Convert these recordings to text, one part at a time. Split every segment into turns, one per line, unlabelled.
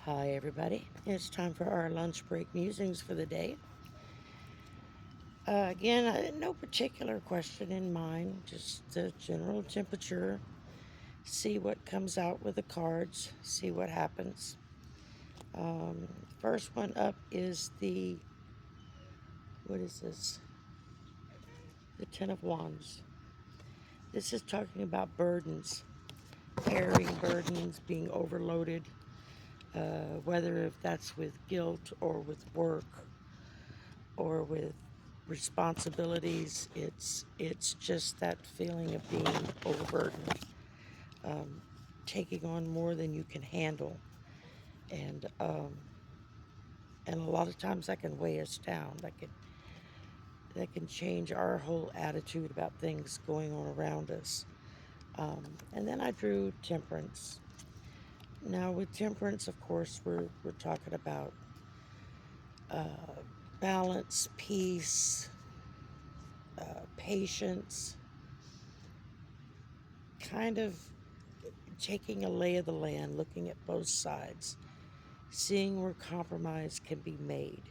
Hi everybody, it's time for our lunch break musings for the day. Again, no particular question in mind, just the general temperature, see what comes out with the cards, see what happens. First one up is what is this? The Ten of Wands. This is talking about burdens, carrying burdens, being overloaded, whether if that's with guilt or with work or with responsibilities. It's just that feeling of being overburdened, taking on more than you can handle, and a lot of times that can weigh us down. That can change our whole attitude about things going on around us. And then I drew Temperance. Now with Temperance, of course, we're talking about balance, peace, patience, kind of taking a lay of the land, looking at both sides, seeing where compromise can be made.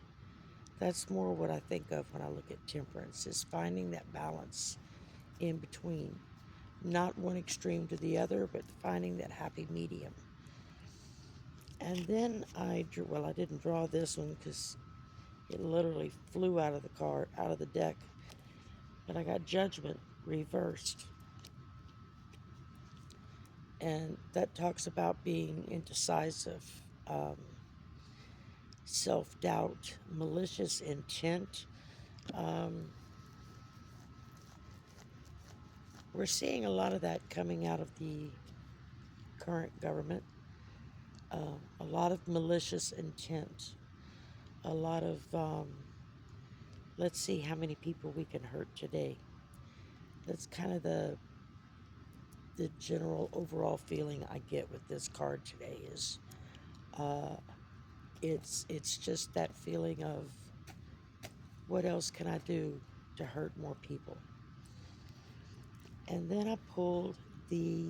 That's more what I think of when I look at temperance, is finding that balance in between. Not one extreme to the other, but finding that happy medium. And then I drew, well, I didn't draw this one because it literally flew out of the deck, but I got Judgment reversed. And that talks about being indecisive, self-doubt, malicious intent. We're seeing a lot of that coming out of the current government. A lot of malicious intent. A lot of, let's see how many people we can hurt today. That's kind of the general overall feeling I get with this card today is it's just that feeling of what else can I do to hurt more people. And then I pulled the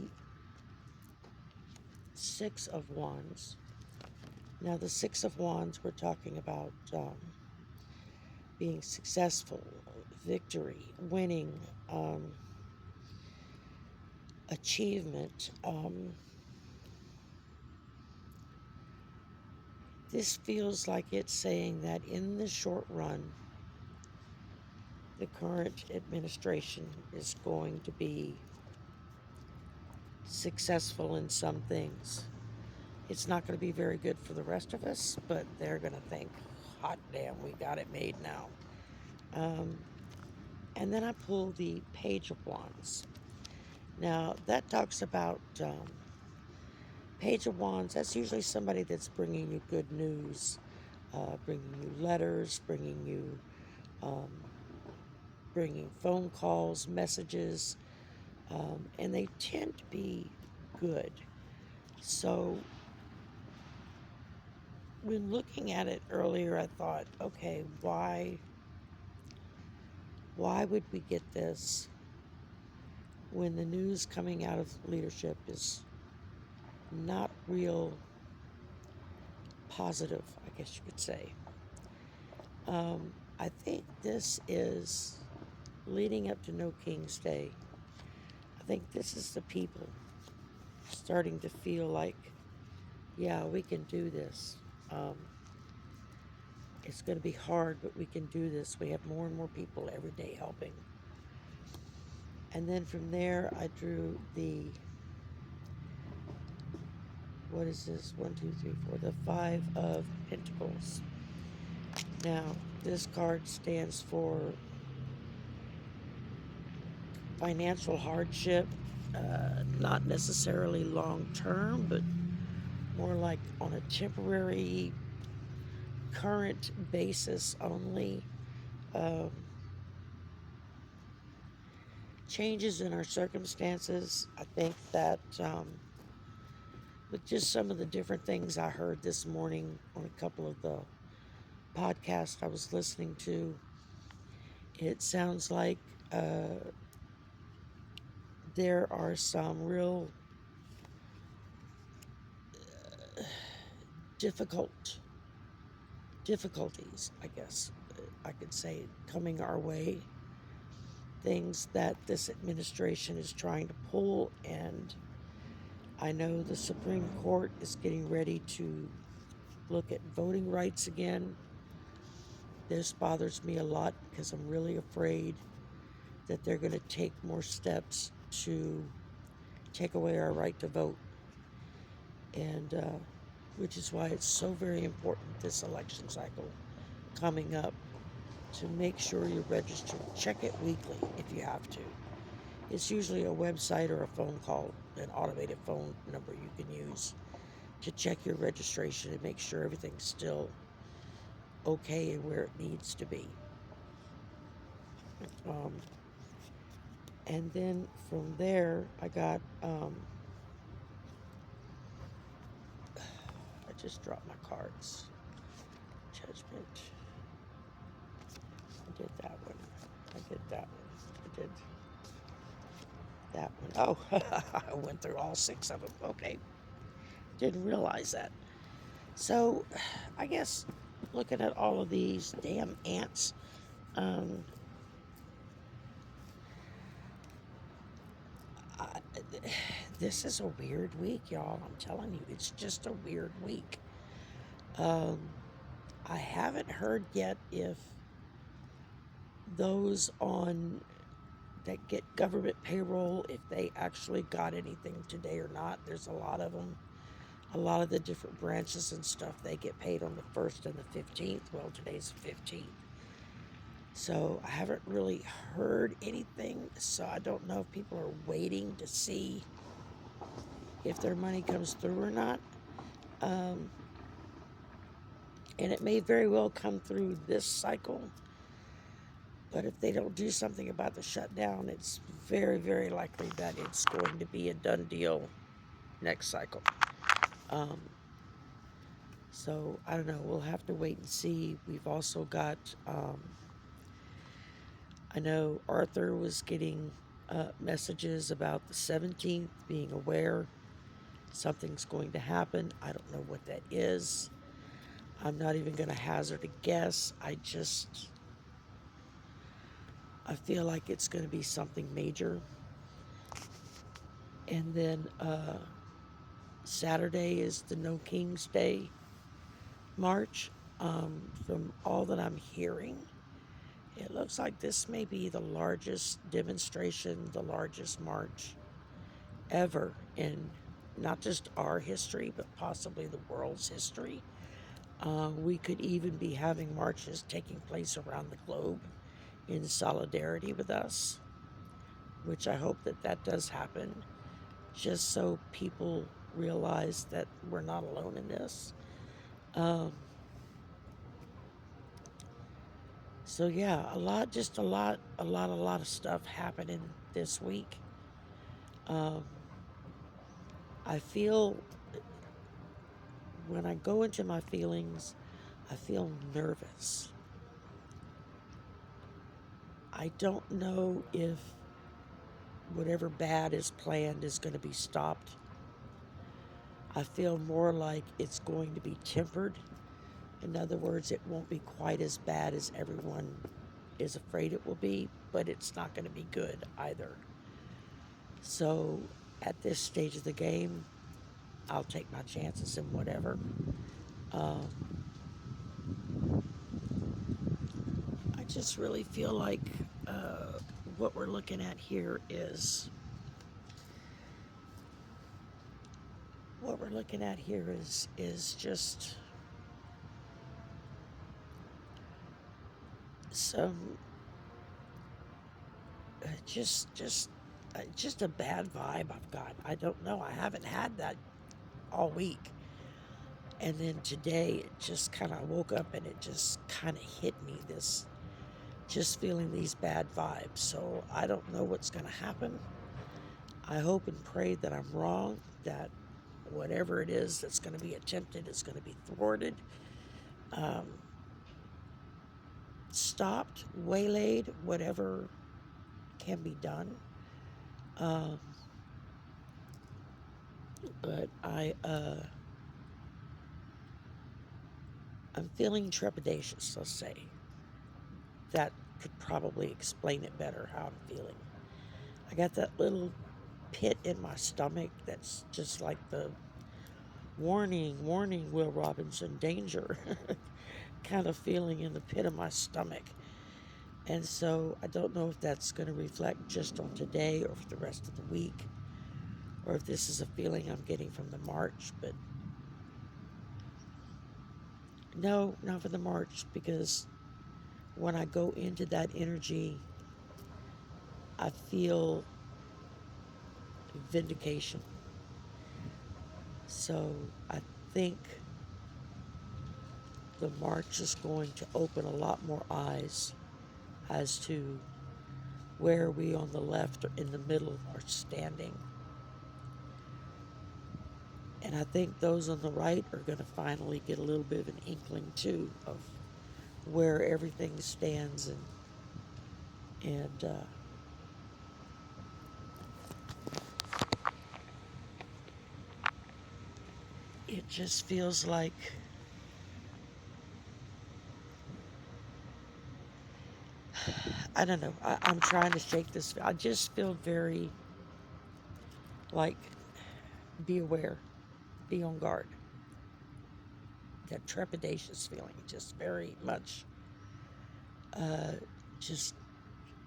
Six of Wands. Now the Six of Wands, we're talking about being successful, victory, winning, achievement. This feels like it's saying that in the short run, the current administration is going to be successful in some things. It's not going to be very good for the rest of us, but they're going to think, hot damn, we got it made now. And then I pull the Page of Wands. Now, that talks about Page of Wands. That's usually somebody that's bringing you good news, bringing you letters, bringing phone calls, messages, and they tend to be good. So when looking at it earlier, I thought, okay, why would we get this when the news coming out of leadership is not real positive, I guess you could say. I think this is leading up to No King's Day. I think this is the people starting to feel like, yeah, we can do this. It's going to be hard, but we can do this. We have more and more people every day helping. And then from there, I drew what is this? 1, 2, 3, 4, the Five of Pentacles. Now, this card stands for financial hardship, not necessarily long term, but more like on a temporary, current basis only. Changes in our circumstances. I think that with just some of the different things I heard this morning on a couple of the podcasts I was listening to, it sounds like there are some real difficulties, I guess I could say, coming our way. Things that this administration is trying to pull, and I know the Supreme Court is getting ready to look at voting rights again. This bothers me a lot because I'm really afraid that they're going to take more steps to take away our right to vote. And which is why it's so very important this election cycle coming up to make sure you're registered. Check it weekly if you have to. It's usually a website or a phone call, an automated phone number you can use to check your registration and make sure everything's still okay and where it needs to be. And then from there, I got, I just dropped my cards. Judgment. I did that one. I did that one. I did that one. Oh, I went through all 6 of them. Okay. Didn't realize that. So, I guess looking at all of these damn ants, this is a weird week, y'all. I'm telling you, it's just a weird week. I haven't heard yet if those on that get government payroll, if they actually got anything today or not. There's a lot of them. A lot of the different branches and stuff, they get paid on the 1st and the 15th. Well, today's the 15th. So I haven't really heard anything. So I don't know if people are waiting to see if their money comes through or not. And it may very well come through this cycle. But if they don't do something about the shutdown, it's very, very likely that it's going to be a done deal next cycle. So, I don't know. We'll have to wait and see. We've also got, I know Arthur was getting messages about the 17th, being aware something's going to happen. I don't know what that is. I'm not even going to hazard a guess. I feel like it's going to be something major. And then Saturday is the No King's Day march. From all that I'm hearing, it looks like this may be the largest demonstration, the largest march ever in not just our history, but possibly the world's history. We could even be having marches taking place around the globe in solidarity with us, which I hope that does happen, just so people realize that we're not alone in this. So yeah, a lot of stuff happening this week. I feel, when I go into my feelings, I feel nervous. I don't know if whatever bad is planned is going to be stopped. I feel more like it's going to be tempered. In other words, it won't be quite as bad as everyone is afraid it will be, but it's not going to be good either. So at this stage of the game, I'll take my chances in whatever. I just really feel like what we're looking at here is just some just a bad vibe I've got. I don't know. I haven't had that all week. And then today, it just kind of woke up and it just kind of hit me, this, just feeling these bad vibes. So I don't know what's going to happen. I hope and pray that I'm wrong, that whatever it is that's going to be attempted is going to be thwarted, stopped, waylaid, whatever can be done. But I'm feeling trepidatious, let's say. That could probably explain it better, how I'm feeling. I got that little pit in my stomach that's just like the warning, warning, Will Robinson, danger kind of feeling in the pit of my stomach. And so I don't know if that's going to reflect just on today or for the rest of the week, or if this is a feeling I'm getting from the March, but no, not for the March, because when I go into that energy, I feel vindication. So I think the March is going to open a lot more eyes as to where we on the left or in the middle are standing. And I think those on the right are going to finally get a little bit of an inkling too of where everything stands, and it just feels like I don't know. I'm trying to shake this. I just feel very like be aware, be on guard. That trepidatious feeling, just very much. Uh, just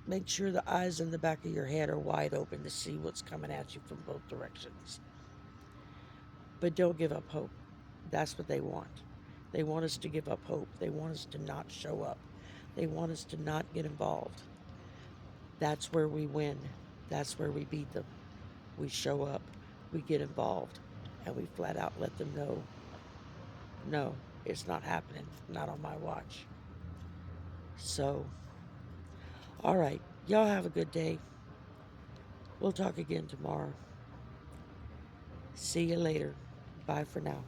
make sure the eyes in the back of your head are wide open to see what's coming at you from both directions. But don't give up hope. That's what they want. They want us to give up hope. They want us to not show up. They want us to not get involved. That's where we win. That's where we beat them. We show up, we get involved, and we flat out let them know, no, it's not happening. Not on my watch. So, all right. Y'all have a good day. We'll talk again tomorrow. See you later. Bye for now.